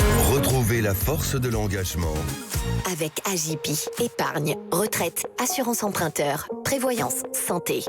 Retrouvez la force de l'engagement. Avec Agipi, épargne, retraite, assurance emprunteur, prévoyance, santé.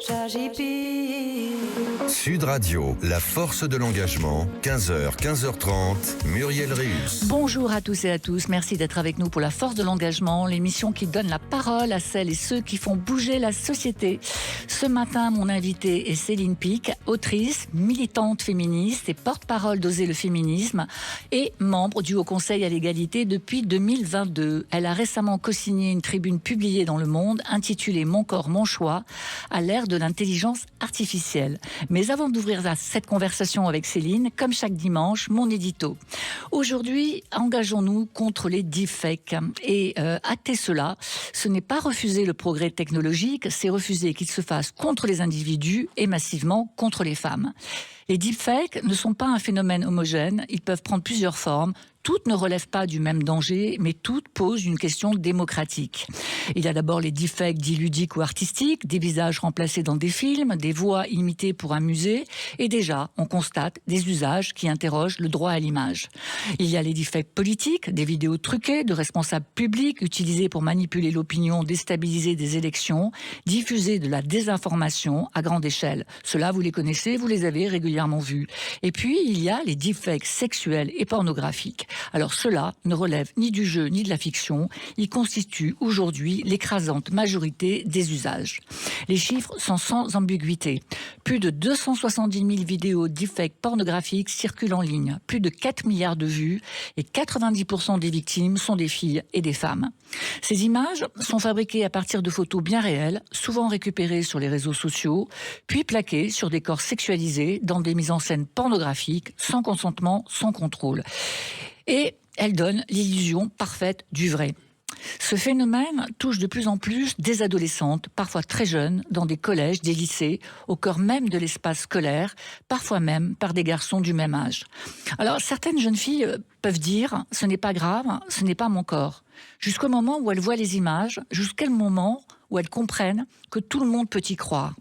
Sud Radio, la force de l'engagement, 15h, 15h30, Muriel Réus. Bonjour à tous et à tous, merci d'être avec nous pour la force de l'engagement, l'émission qui donne la parole à celles et ceux qui font bouger la société. Ce matin, mon invitée est Céline Pic, autrice, militante féministe et porte-parole d'Oser le féminisme et membre du Haut Conseil à l'égalité depuis 2022. Elle a récemment co-signé une tribune publiée dans Le Monde intitulée « Mon corps, mon choix » à l'ère de l'intelligence artificielle. Mais avant d'ouvrir cette conversation avec Céline, comme chaque dimanche, mon édito. Aujourd'hui, engageons-nous contre les deepfakes. Et acter cela, ce n'est pas refuser le progrès technologique, c'est refuser qu'il se fasse contre les individus et massivement contre les femmes. Les deepfakes ne sont pas un phénomène homogène, ils peuvent prendre plusieurs formes. Toutes ne relèvent pas du même danger, mais toutes posent une question démocratique. Il y a d'abord les deepfakes dits ludiques ou artistiques, des visages remplacés dans des films, des voix imitées pour amuser, et déjà, on constate des usages qui interrogent le droit à l'image. Il y a les deepfakes politiques, des vidéos truquées de responsables publics utilisées pour manipuler l'opinion, déstabiliser des élections, diffuser de la désinformation à grande échelle. Ceux-là, vous les connaissez, vous les avez régulièrement vus. Et puis, il y a les deepfakes sexuels et pornographiques. Alors cela ne relève ni du jeu ni de la fiction, ils constituent aujourd'hui l'écrasante majorité des usages. Les chiffres sont sans ambiguïté. Plus de 270 000 vidéos deepfakes pornographiques circulent en ligne, plus de 4 milliards de vues et 90% des victimes sont des filles et des femmes. Ces images sont fabriquées à partir de photos bien réelles, souvent récupérées sur les réseaux sociaux, puis plaquées sur des corps sexualisés dans des mises en scène pornographiques, sans consentement, sans contrôle. Et elle donne l'illusion parfaite du vrai. Ce phénomène touche de plus en plus des adolescentes, parfois très jeunes, dans des collèges, des lycées, au cœur même de l'espace scolaire, parfois même par des garçons du même âge. Alors, certaines jeunes filles peuvent dire « ce n'est pas grave, ce n'est pas mon corps ». Jusqu'au moment où elles voient les images, jusqu'à le moment où elles comprennent que tout le monde peut y croire.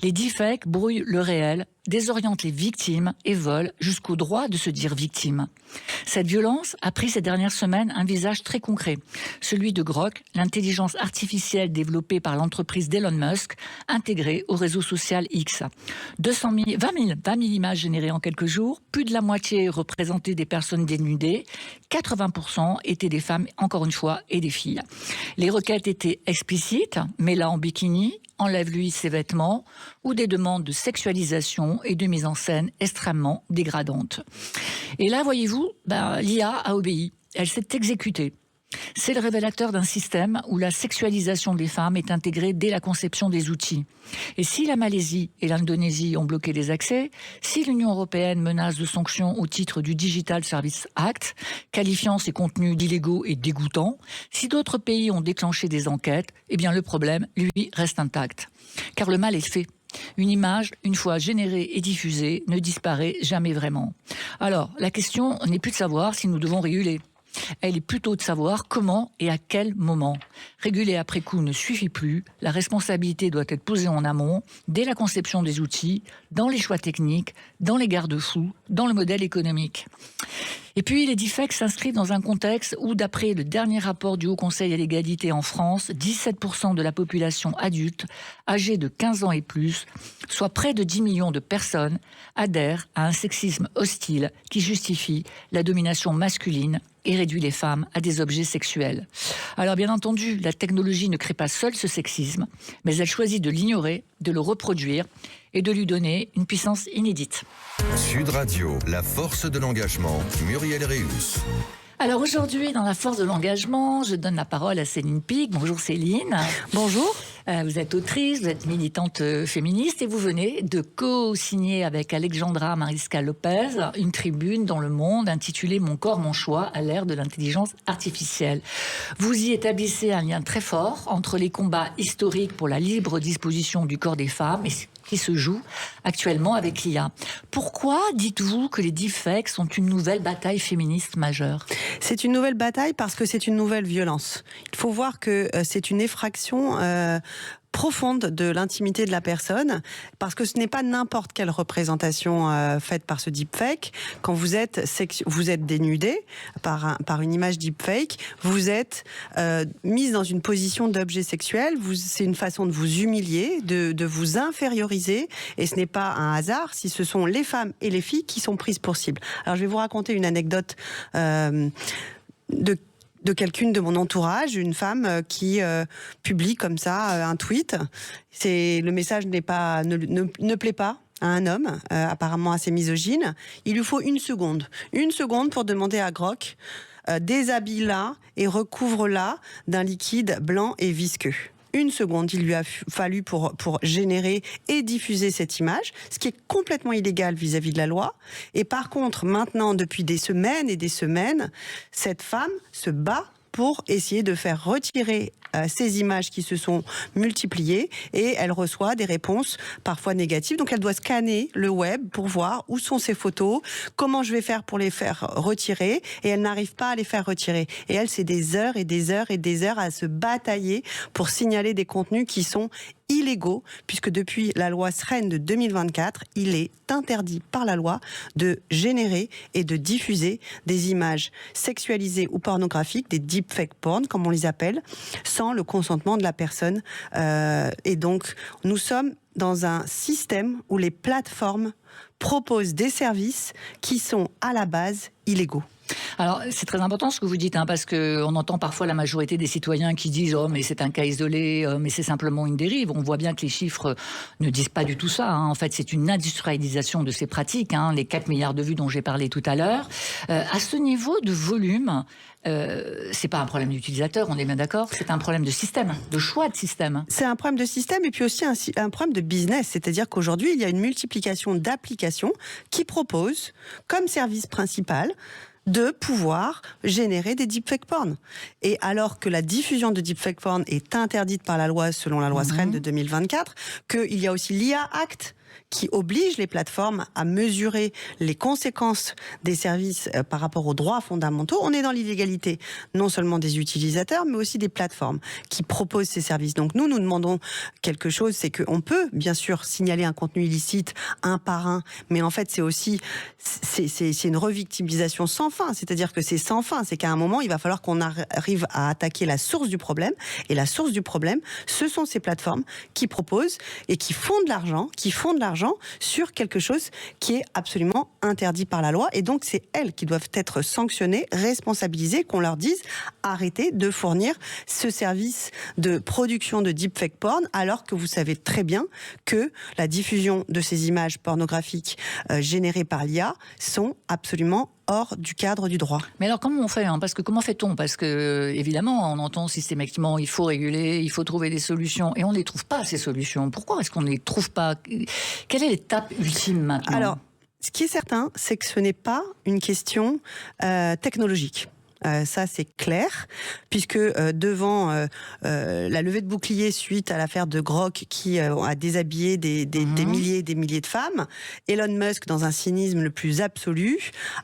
Les deepfakes brouillent le réel, désorientent les victimes et volent jusqu'au droit de se dire victime. Cette violence a pris ces dernières semaines un visage très concret, celui de Grok, l'intelligence artificielle développée par l'entreprise d'Elon Musk, intégrée au réseau social X. 20 000 images générées en quelques jours, plus de la moitié représentaient des personnes dénudées, 80% étaient des femmes, encore une fois, et des filles. Les requêtes étaient explicites, mets-la en bikini, enlève-lui ses vêtements, ou des demandes de sexualisation et de mise en scène extrêmement dégradantes. Et là, voyez-vous, l'IA a obéi, elle s'est exécutée. C'est le révélateur d'un système où la sexualisation des femmes est intégrée dès la conception des outils. Et si la Malaisie et l'Indonésie ont bloqué les accès, si l'Union européenne menace de sanctions au titre du Digital Services Act, qualifiant ces contenus d'illégaux et dégoûtants, si d'autres pays ont déclenché des enquêtes, eh bien le problème, lui, reste intact. Car le mal est fait. Une image, une fois générée et diffusée, ne disparaît jamais vraiment. Alors, la question n'est plus de savoir si nous devons réguler. Elle est plutôt de savoir comment et à quel moment. Réguler après coup ne suffit plus, la responsabilité doit être posée en amont, dès la conception des outils, dans les choix techniques, dans les garde-fous, dans le modèle économique. Et puis, les deepfakes s'inscrivent dans un contexte où, d'après le dernier rapport du Haut Conseil à l'égalité en France, 17% de la population adulte, âgée de 15 ans et plus, soit près de 10 millions de personnes, adhèrent à un sexisme hostile qui justifie la domination masculine et réduit les femmes à des objets sexuels. Alors bien entendu, la technologie ne crée pas seule ce sexisme, mais elle choisit de l'ignorer, de le reproduire et de lui donner une puissance inédite. Sud Radio, la force de l'engagement, Muriel Réus. Alors aujourd'hui, dans la force de l'engagement, je donne la parole à Céline Pic. Bonjour Céline. Bonjour. Vous êtes autrice, vous êtes militante féministe et vous venez de co-signer avec Alexandra Mariska Lopez une tribune dans Le Monde intitulée « Mon corps, mon choix » à l'ère de l'intelligence artificielle. Vous y établissez un lien très fort entre les combats historiques pour la libre disposition du corps des femmes et qui se joue actuellement avec l'IA. Pourquoi dites-vous que les deepfakes sont une nouvelle bataille féministe majeure ? C'est une nouvelle bataille parce que c'est une nouvelle violence. Il faut voir que c'est une effraction profonde de l'intimité de la personne, parce que ce n'est pas n'importe quelle représentation faite par ce deepfake. Quand vous êtes dénudé par une image deepfake, vous êtes mise dans une position d'objet sexuel. C'est une façon de vous humilier, de vous inférioriser, et ce n'est pas un hasard si ce sont les femmes et les filles qui sont prises pour cible. Alors je vais vous raconter une anecdote de quelqu'une de mon entourage, une femme qui publie comme ça un tweet. Le message ne plaît pas à un homme, apparemment assez misogyne. Il lui faut une seconde pour demander à Grok déshabille-la et recouvre-la d'un liquide blanc et visqueux. Une seconde, il lui a fallu pour générer et diffuser cette image, ce qui est complètement illégal vis-à-vis de la loi. Et par contre, maintenant, depuis des semaines et des semaines, cette femme se bat pour essayer de faire retirer ces images qui se sont multipliées, et elle reçoit des réponses parfois négatives. Donc elle doit scanner le web pour voir où sont ces photos, comment je vais faire pour les faire retirer, et elle n'arrive pas à les faire retirer. Et elle, c'est des heures et des heures et des heures à se batailler pour signaler des contenus qui sont illégaux, puisque depuis la loi SREN de 2024, il est interdit par la loi de générer et de diffuser des images sexualisées ou pornographiques, des deepfake porn, comme on les appelle, sans le consentement de la personne. Et donc, nous sommes dans un système où les plateformes proposent des services qui sont à la base illégaux. Alors, c'est très important ce que vous dites, parce qu'on entend parfois la majorité des citoyens qui disent « Oh, mais c'est un cas isolé, mais c'est simplement une dérive ». On voit bien que les chiffres ne disent pas du tout ça. En fait, c'est une industrialisation de ces pratiques, les 4 milliards de vues dont j'ai parlé tout à l'heure. À ce niveau de volume, c'est pas un problème d'utilisateur, on est bien d'accord, c'est un problème de système, de choix de système. C'est un problème de système et puis aussi un problème de business, c'est-à-dire qu'aujourd'hui, il y a une multiplication d'applications qui proposent comme service principal de pouvoir générer des deepfake porn. Et alors que la diffusion de deepfake porn est interdite par la loi, selon la loi SREN de 2024, qu'il y a aussi l'IA Act qui oblige les plateformes à mesurer les conséquences des services par rapport aux droits fondamentaux. On est dans l'illégalité, non seulement des utilisateurs, mais aussi des plateformes qui proposent ces services. Donc nous demandons quelque chose, c'est qu'on peut bien sûr signaler un contenu illicite un par un, mais en fait c'est aussi c'est une revictimisation sans fin. C'est-à-dire que c'est sans fin, c'est qu'à un moment il va falloir qu'on arrive à attaquer la source du problème. Et la source du problème, ce sont ces plateformes qui proposent et qui font de l'argent, sur quelque chose qui est absolument interdit par la loi. Et donc, c'est elles qui doivent être sanctionnées, responsabilisées, qu'on leur dise arrêtez de fournir ce service de production de deepfake porn, alors que vous savez très bien que la diffusion de ces images pornographiques générées par l'IA sont absolument hors du cadre du droit. Mais alors comment on fait Parce que comment fait-on Parce que évidemment, on entend systématiquement il faut réguler, il faut trouver des solutions, et on ne les trouve pas, ces solutions. Pourquoi est-ce qu'on ne les trouve pas? Quelle est l'étape ultime maintenant? Alors, ce qui est certain, c'est que ce n'est pas une question technologique. Ça, c'est clair, puisque devant la levée de bouclier suite à l'affaire de Grok qui a déshabillé des milliers et des milliers de femmes, Elon Musk, dans un cynisme le plus absolu,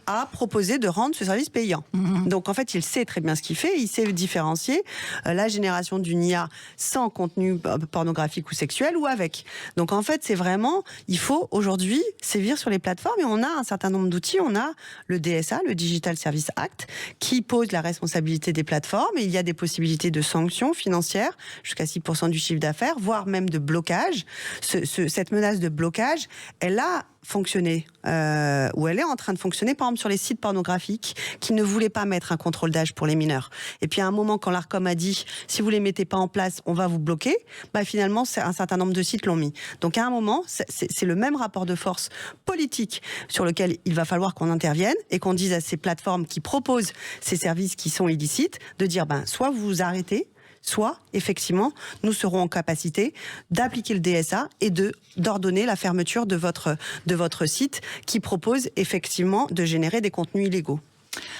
a proposé de rendre ce service payant. Donc en fait, il sait très bien ce qu'il fait, il sait différencier la génération d'une IA sans contenu pornographique ou sexuel ou avec. Donc en fait, c'est vraiment, il faut aujourd'hui sévir sur les plateformes, et on a un certain nombre d'outils. On a le DSA, le Digital Service Act, qui pose la responsabilité des plateformes, et il y a des possibilités de sanctions financières jusqu'à 6% du chiffre d'affaires, voire même de blocage. Cette menace de blocage, elle a fonctionné, ou elle est en train de fonctionner, par exemple sur les sites pornographiques qui ne voulaient pas mettre un contrôle d'âge pour les mineurs. Et puis à un moment, quand l'Arcom a dit si vous les mettez pas en place, on va vous bloquer, finalement un certain nombre de sites l'ont mis. Donc à un moment, c'est le même rapport de force politique sur lequel il va falloir qu'on intervienne et qu'on dise à ces plateformes qui proposent ces services qui sont illicites de dire soit vous vous arrêtez, soit, effectivement, nous serons en capacité d'appliquer le DSA et d'ordonner la fermeture de votre site qui propose effectivement de générer des contenus illégaux.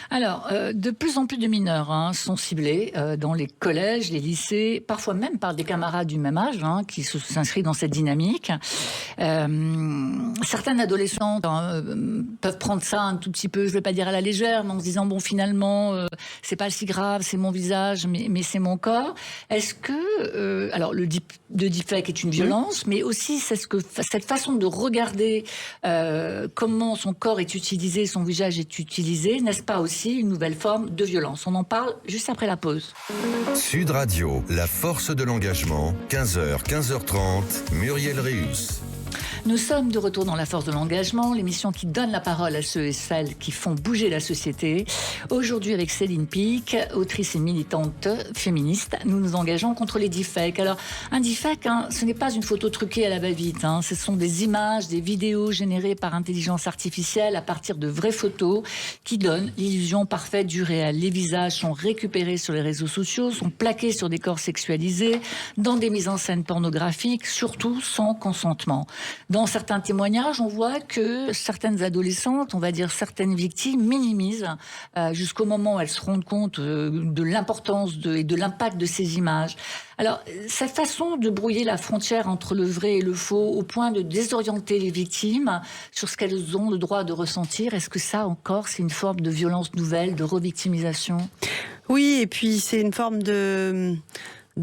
Alors, de plus en plus de mineurs sont ciblés dans les collèges, les lycées, parfois même par des camarades du même âge qui s'inscrivent dans cette dynamique. Certaines adolescentes peuvent prendre ça un tout petit peu, je ne vais pas dire à la légère, mais en se disant, bon, finalement, c'est pas si grave, c'est mon visage, mais c'est mon corps. Est-ce que... alors, le deepfake est une violence, mais aussi cette façon de regarder comment son corps est utilisé, son visage est utilisé, n'est-ce pas aussi une nouvelle forme de violence? On en parle juste après la pause. Sud Radio, la force de l'engagement, 15h, 15h30, Muriel Réus. Nous sommes de retour dans La Force de l'Engagement, l'émission qui donne la parole à ceux et celles qui font bouger la société. Aujourd'hui, avec Céline Pic, autrice et militante féministe, nous nous engageons contre les deepfakes. Alors, un deepfake, ce n'est pas une photo truquée à la va-vite. Ce sont des images, des vidéos générées par intelligence artificielle à partir de vraies photos qui donnent l'illusion parfaite du réel. Les visages sont récupérés sur les réseaux sociaux, sont plaqués sur des corps sexualisés, dans des mises en scène pornographiques, surtout sans consentement. Dans certains témoignages, on voit que certaines adolescentes, on va dire certaines victimes, minimisent jusqu'au moment où elles se rendent compte de l'importance et de l'impact de ces images. Alors, cette façon de brouiller la frontière entre le vrai et le faux, au point de désorienter les victimes sur ce qu'elles ont le droit de ressentir, est-ce que ça encore, c'est une forme de violence nouvelle, de revictimisation? Oui, et puis c'est une forme de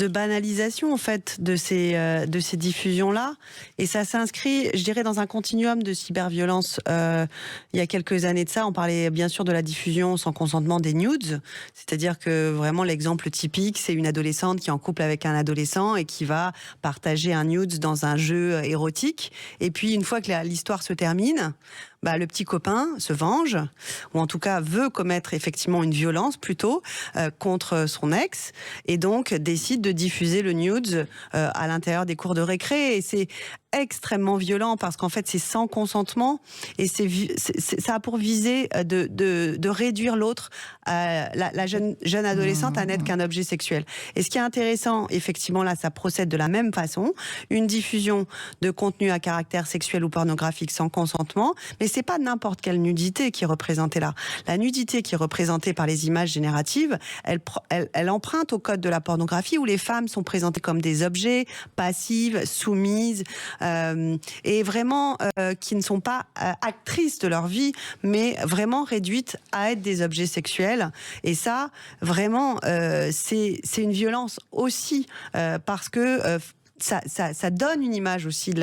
banalisation en fait de ces diffusions-là, et ça s'inscrit, je dirais, dans un continuum de cyberviolence. Il y a quelques années de ça, on parlait bien sûr de la diffusion sans consentement des nudes, c'est-à-dire que vraiment l'exemple typique, c'est une adolescente qui est en couple avec un adolescent et qui va partager un nude dans un jeu érotique, et puis une fois que l'histoire se termine, le petit copain se venge, ou en tout cas veut commettre effectivement une violence plutôt contre son ex, et donc décide de diffuser le nude à l'intérieur des cours de récré. Et c'est extrêmement violent parce qu'en fait c'est sans consentement, et ça a pour visée de réduire l'autre, la jeune adolescente, à n'être qu'un objet sexuel. Et ce qui est intéressant, effectivement, là ça procède de la même façon, une diffusion de contenu à caractère sexuel ou pornographique sans consentement, mais c'est pas n'importe quelle nudité qui est représentée là. La nudité qui est représentée par les images génératives, elle emprunte au code de la pornographie, où les femmes sont présentées comme des objets, passives, soumises, et vraiment qui ne sont pas actrices de leur vie, mais vraiment réduites à être des objets sexuels. Et ça, vraiment, c'est une violence aussi, parce que ça donne une image aussi de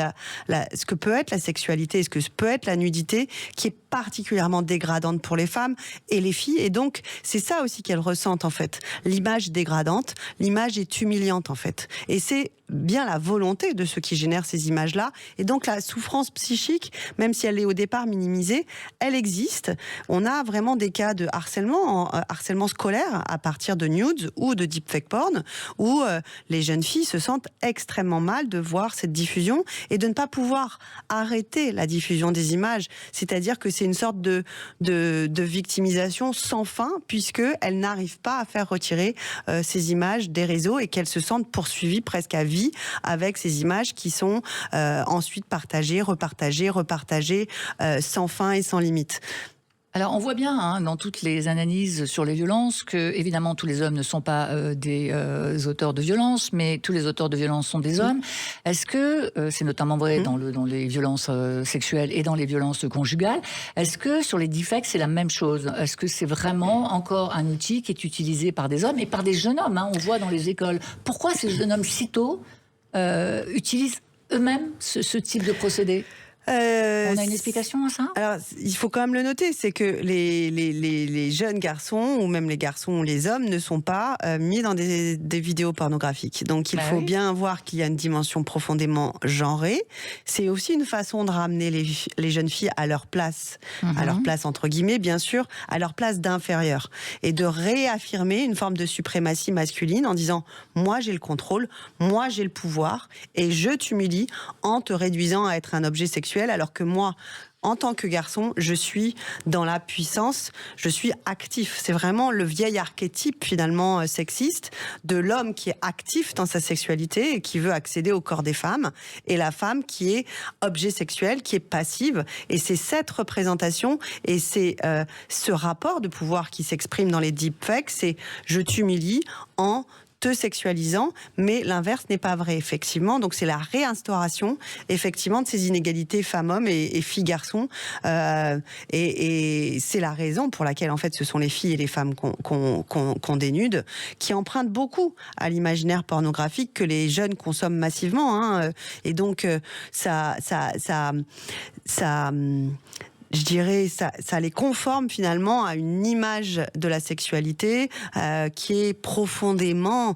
ce que peut être la sexualité, ce que peut être la nudité, qui est particulièrement dégradante pour les femmes et les filles. Et donc, c'est ça aussi qu'elles ressentent, en fait. L'image dégradante, l'image est humiliante, en fait. Et c'est bien la volonté de ceux qui génèrent ces images-là. Et donc, la souffrance psychique, même si elle est au départ minimisée, elle existe. On a vraiment des cas de harcèlement scolaire à partir de nudes ou de deepfake porn, où les jeunes filles se sentent extrêmement mal de voir cette diffusion et de ne pas pouvoir arrêter la diffusion des images. C'est-à-dire que c'est une sorte de victimisation sans fin, puisqu'elles n'arrivent pas à faire retirer ces images des réseaux, et qu'elles se sentent poursuivies presque à vie avec ces images qui sont ensuite partagées, repartagées, sans fin et sans limite. Alors, on voit bien dans toutes les analyses sur les violences que, évidemment, tous les hommes ne sont pas des auteurs de violences, mais tous les auteurs de violences sont des hommes. Est-ce que, c'est notamment vrai dans les violences sexuelles et dans les violences conjugales, est-ce que sur les deepfakes, c'est la même chose? Est-ce que c'est vraiment encore un outil qui est utilisé par des hommes et par des jeunes hommes, on voit dans les écoles. Pourquoi ces jeunes hommes si tôt utilisent eux-mêmes ce type de procédé? On a une explication à ça? Alors, il faut quand même le noter, c'est que les jeunes garçons, ou même les garçons ou les hommes, ne sont pas mis dans des vidéos pornographiques. Donc, il faut bien voir qu'il y a une dimension profondément genrée. C'est aussi une façon de ramener les jeunes filles à leur place, à leur place entre guillemets, bien sûr, à leur place d'inférieur, et de réaffirmer une forme de suprématie masculine en disant « moi j'ai le contrôle, moi j'ai le pouvoir, et je t'humilie en te réduisant à être un objet sexuel, alors que moi, en tant que garçon, je suis dans la puissance, je suis actif. C'est vraiment le vieil archétype finalement sexiste de l'homme qui est actif dans sa sexualité et qui veut accéder au corps des femmes, et la femme qui est objet sexuel, qui est passive. Et c'est cette représentation et c'est ce rapport de pouvoir qui s'exprime dans les deepfakes, c'est je t'humilie en te sexualisant, mais l'inverse n'est pas vrai, effectivement. Donc c'est la réinstauration, effectivement, de ces inégalités femmes-hommes et filles-garçons. Et c'est la raison pour laquelle, en fait, ce sont les filles et les femmes qu'on dénude, qui empruntent beaucoup à l'imaginaire pornographique que les jeunes consomment massivement. Hein. Et donc, je dirais, ça les conforme finalement à une image de la sexualité qui est profondément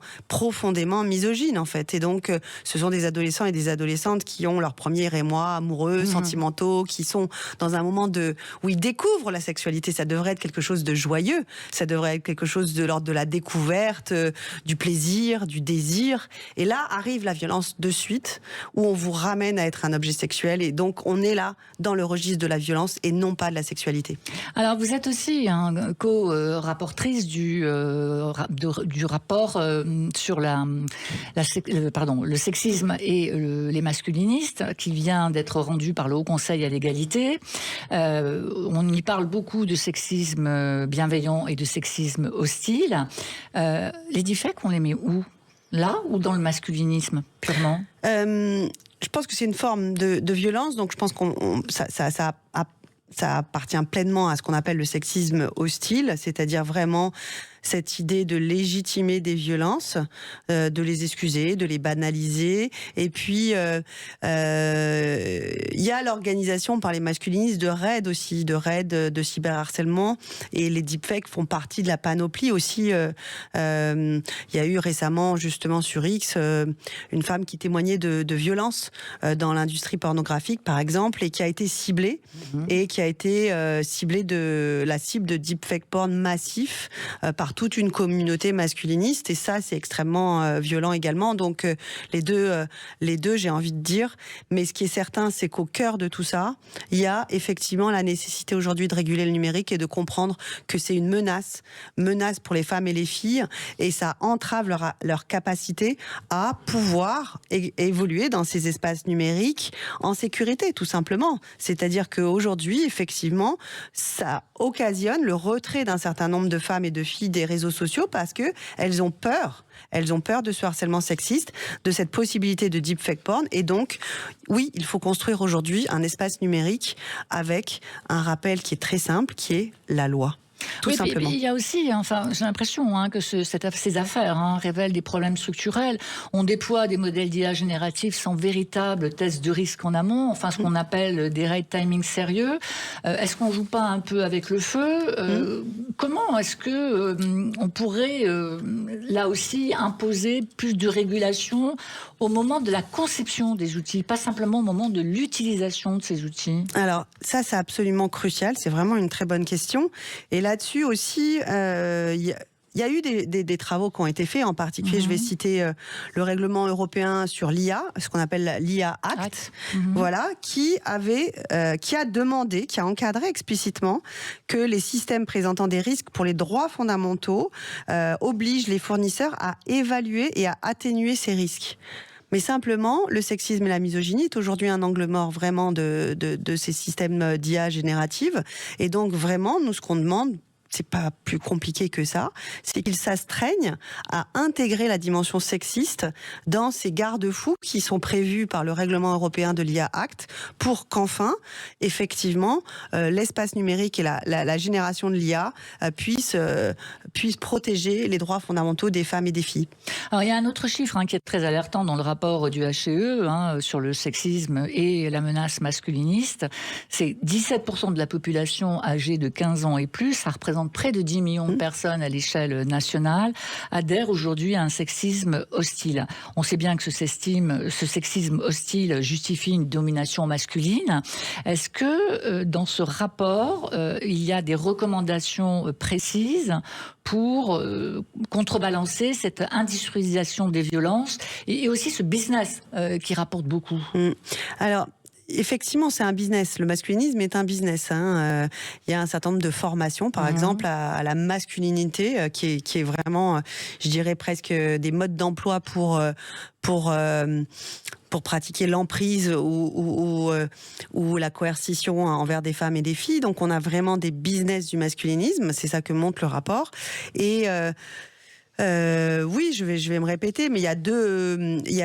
misogyne en fait. Et donc, ce sont des adolescents et des adolescentes qui ont leur premier émoi amoureux, sentimentaux, qui sont dans un moment où ils découvrent la sexualité. Ça devrait être quelque chose de joyeux, ça devrait être quelque chose de l'ordre de la découverte, du plaisir, du désir. Et là arrive la violence de suite, où on vous ramène à être un objet sexuel. Et donc, on est là dans le registre de la violence et non pas de la sexualité. Alors, vous êtes aussi co-rapportrice du rapport sur le sexisme et les masculinistes, qui vient d'être rendu par le Haut Conseil à l'égalité. On y parle beaucoup de sexisme bienveillant et de sexisme hostile. Les deepfakes, on les met où ? Là ou dans le masculinisme, purement ? Je pense que c'est une forme de violence, donc je pense ça appartient pleinement à ce qu'on appelle le sexisme hostile, c'est-à-dire vraiment cette idée de légitimer des violences, de les excuser, de les banaliser. Et puis, il y a l'organisation par les masculinistes de raids aussi, de cyberharcèlement. Et les deepfakes font partie de la panoplie aussi. Il y a eu récemment, justement, sur X, une femme qui témoignait de violences dans l'industrie pornographique, par exemple, et qui a été ciblée, et qui a été ciblée la cible de deepfake porn massif par toute une communauté masculiniste, et ça c'est extrêmement violent également. Donc les deux j'ai envie de dire, mais ce qui est certain, c'est qu'au cœur de tout ça, il y a effectivement la nécessité aujourd'hui de réguler le numérique et de comprendre que c'est une menace pour les femmes et les filles, et ça entrave leur capacité à pouvoir évoluer dans ces espaces numériques en sécurité, tout simplement. C'est-à-dire qu'aujourd'hui, effectivement, ça occasionne le retrait d'un certain nombre de femmes et de filles des réseaux sociaux parce que elles ont peur de ce harcèlement sexiste, de cette possibilité de deepfake porn. Et donc, oui, il faut construire aujourd'hui un espace numérique avec un rappel qui est très simple, qui est la loi. Tout simplement. Il y a aussi, j'ai l'impression que ces affaires révèlent des problèmes structurels. On déploie des modèles d'IA génératifs sans véritable test de risque en amont, ce qu'on appelle des rate timing sérieux. Est-ce qu'on joue pas un peu avec le feu ? Comment est-ce que on pourrait là aussi imposer plus de régulation au moment de la conception des outils, pas simplement au moment de l'utilisation de ces outils ? Alors ça, c'est absolument crucial. C'est vraiment une très bonne question. Et là-dessus aussi, il y a eu des travaux qui ont été faits. En particulier, je vais citer le règlement européen sur l'IA, ce qu'on appelle l'IA Act, voilà, qui a demandé, qui a encadré explicitement que les systèmes présentant des risques pour les droits fondamentaux obligent les fournisseurs à évaluer et à atténuer ces risques. Mais simplement, le sexisme et la misogynie est aujourd'hui un angle mort vraiment de ces systèmes d'IA générative. Et donc vraiment, nous, ce qu'on demande, c'est pas plus compliqué que ça, c'est qu'ils s'astreignent à intégrer la dimension sexiste dans ces garde-fous qui sont prévus par le règlement européen de l'IA Act pour qu'enfin, effectivement, l'espace numérique et la génération de l'IA puissent protéger les droits fondamentaux des femmes et des filles. Alors, il y a un autre chiffre qui est très alertant dans le rapport du HCE sur le sexisme et la menace masculiniste. C'est 17% de la population âgée de 15 ans et plus, ça représente près de 10 millions de personnes à l'échelle nationale, adhèrent aujourd'hui à un sexisme hostile. On sait bien que ce sexisme hostile justifie une domination masculine. Est-ce que dans ce rapport, il y a des recommandations précises pour contrebalancer cette industrialisation des violences et aussi ce business qui rapporte beaucoup? Alors, effectivement, c'est un business. Le masculinisme est un business. Il y a un certain nombre de formations, par exemple, à la masculinité, qui est vraiment, je dirais presque des modes d'emploi pour pratiquer l'emprise ou la coercition envers des femmes et des filles. Donc, on a vraiment des business du masculinisme. C'est ça que montre le rapport. Et oui, je vais me répéter, mais il y a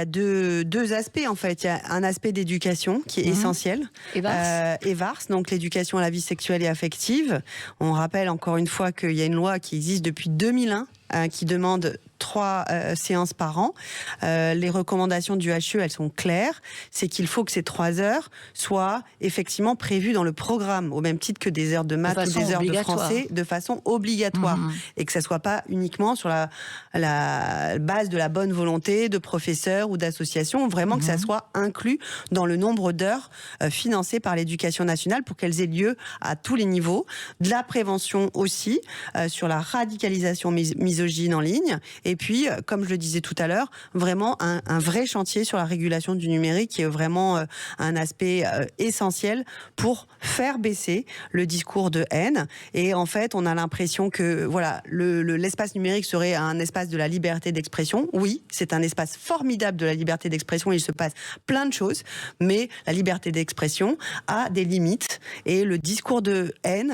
deux aspects en fait. Il y a un aspect d'éducation qui est essentiel. EVARS, donc l'éducation à la vie sexuelle et affective. On rappelle encore une fois qu'il y a une loi qui existe depuis 2001 qui demande 3 séances par an. Les recommandations du HE, elles sont claires. C'est qu'il faut que ces 3 heures soient effectivement prévues dans le programme, au même titre que des heures de maths ou des heures de français, de façon obligatoire. Et que ça soit pas uniquement sur la base de la bonne volonté de professeurs ou d'associations, vraiment que ça soit inclus dans le nombre d'heures financées par l'éducation nationale pour qu'elles aient lieu à tous les niveaux. De la prévention aussi, sur la radicalisation misogyne en ligne. Et puis, comme je le disais tout à l'heure, vraiment un vrai chantier sur la régulation du numérique qui est vraiment un aspect essentiel pour faire baisser le discours de haine. Et en fait, on a l'impression que voilà, l'espace numérique serait un espace de la liberté d'expression. Oui, c'est un espace formidable de la liberté d'expression. Il se passe plein de choses, mais la liberté d'expression a des limites. Et le discours de haine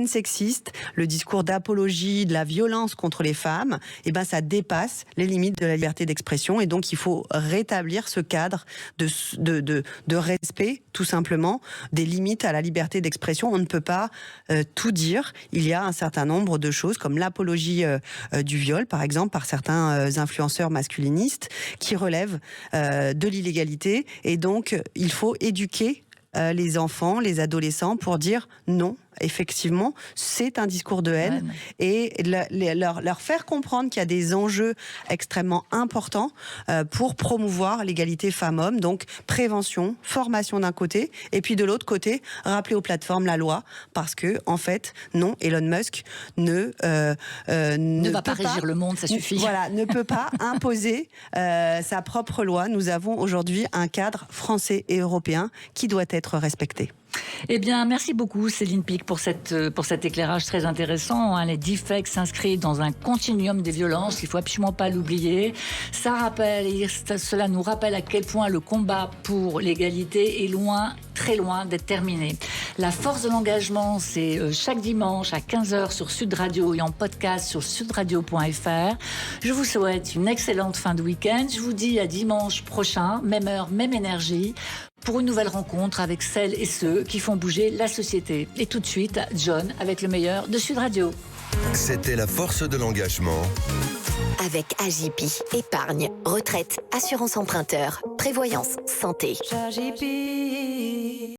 sexiste, le discours d'apologie de la violence contre les femmes, eh ben ça dépasse les limites de la liberté d'expression, et donc il faut rétablir ce cadre de respect, tout simplement, des limites à la liberté d'expression. On ne peut pas tout dire. Il y a un certain nombre de choses comme l'apologie du viol, par exemple, par certains influenceurs masculinistes qui relèvent de l'illégalité, et donc il faut éduquer les enfants, les adolescents pour dire non. Effectivement, c'est un discours de haine, et leur faire comprendre qu'il y a des enjeux extrêmement importants pour promouvoir l'égalité femmes-hommes. Donc prévention, formation d'un côté, et puis de l'autre côté, rappeler aux plateformes la loi, parce que en fait, non, Elon Musk ne va pas régir le monde, ça suffit. Voilà, ne peut pas imposer sa propre loi. Nous avons aujourd'hui un cadre français et européen qui doit être respecté. Eh bien, merci beaucoup Céline Pic pour cet éclairage très intéressant. Les deepfakes s'inscrivent dans un continuum des violences, il ne faut absolument pas l'oublier. Cela nous rappelle à quel point le combat pour l'égalité est loin, très loin d'être terminé. La force de l'engagement, c'est chaque dimanche à 15h sur Sud Radio et en podcast sur sudradio.fr. Je vous souhaite une excellente fin de week-end. Je vous dis à dimanche prochain, même heure, même énergie, pour une nouvelle rencontre avec celles et ceux qui font bouger la société. Et tout de suite, John avec le meilleur de Sud Radio. C'était la force de l'engagement. Avec AJP, épargne, retraite, assurance emprunteur, prévoyance, santé.